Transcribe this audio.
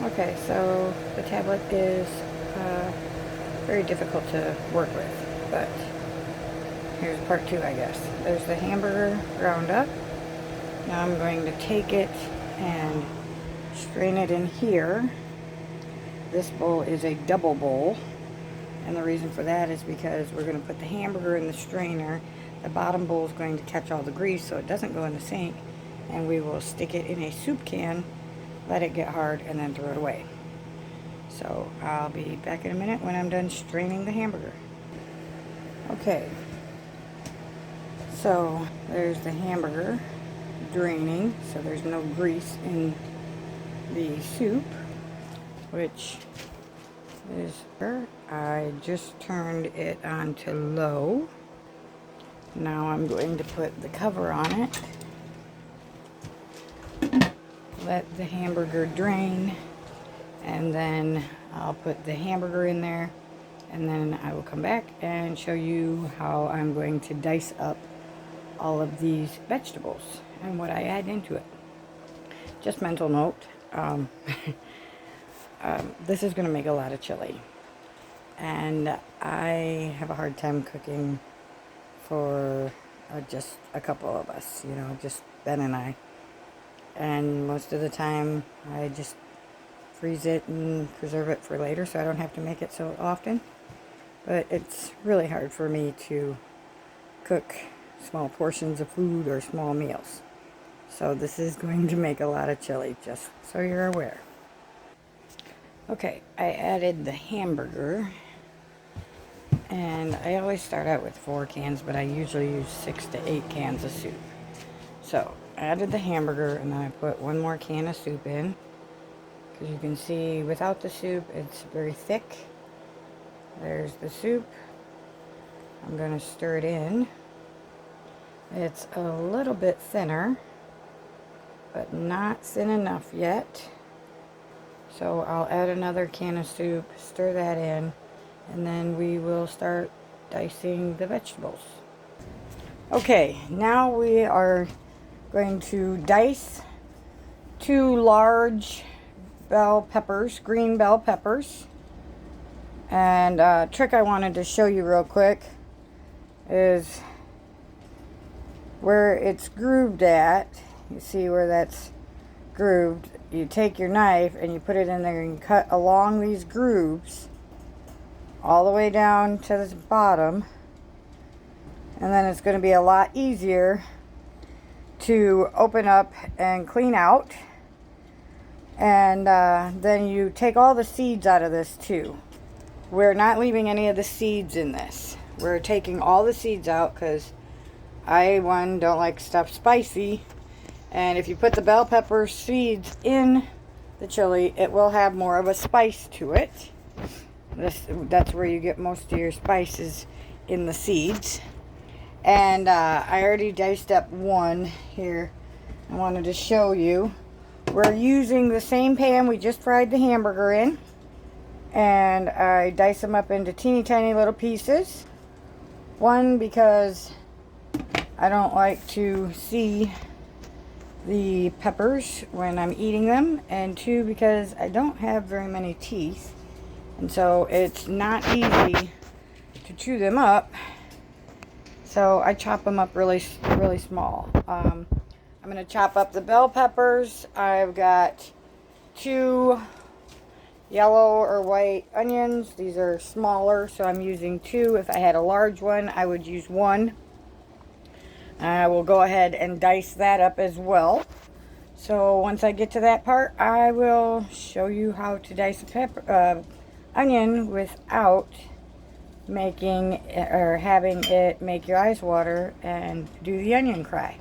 Okay, so the tablet is very difficult to work with, but here's part 2, I guess. There's the hamburger ground up. Now I'm going to take it and strain it in here. This bowl is a double bowl, and the reason for that is because we're going to put the hamburger in the strainer. The bottom bowl is going to catch all the grease so it doesn't go in the sink, and we will stick it in a soup can, let it get hard, and then throw it away. So I'll be back in a minute when I'm done straining the hamburger. Okay, so there's the hamburger draining, so there's no grease in the soup, which is I just turned it on to low. Now I'm going to put the cover on it, let the hamburger drain, and then I'll put the hamburger in there, and then I will come back and show you how I'm going to dice up all of these vegetables and what I add into it. Just mental note, this is going to make a lot of chili, and I have a hard time cooking for just a couple of us, you know, just Ben and I. And most of the time I just freeze it and preserve it for later so I don't have to make it so often. But it's really hard for me to cook small portions of food or small meals. So this is going to make a lot of chili, just so you're aware. Okay, I added the hamburger, and I always start out with 4 cans, but I usually use 6 to 8 cans of soup. So I added the hamburger, and then I put 1 more can of soup in, because you can see without the soup it's very thick. There's the soup. I'm going to stir it in. It's a little bit thinner, but not thin enough yet. So I'll add another can of soup, stir that in, and then we will start dicing the vegetables. Okay, now we are going to dice 2 large bell peppers, green bell peppers. And a trick I wanted to show you real quick is where it's grooved at. You see where that's grooved. You take your knife and you put it in there and cut along these grooves all the way down to the bottom, and then it's going to be a lot easier to open up and clean out. And then you take all the seeds out of this too. We're not leaving any of the seeds in this. We're taking all the seeds out because I, one, don't like stuff spicy, and if you put the bell pepper seeds in the chili, it will have more of a spice to it. That's where you get most of your spices, in the seeds. And I already diced up 1 here. I wanted to show you. We're using the same pan we just fried the hamburger in, and I dice them up into teeny tiny little pieces. 1, because I don't like to see the peppers when I'm eating them, and 2, because I don't have very many teeth, and so it's not easy to chew them up. So I chop them up really small. I'm going to chop up the bell peppers. I've got 2 yellow or white onions. These are smaller, so I'm using 2. If I had a large one, I would use 1. I will go ahead and dice that up as well. So once I get to that part, I will show you how to dice a onion without making or having it make your eyes water and do the onion cry.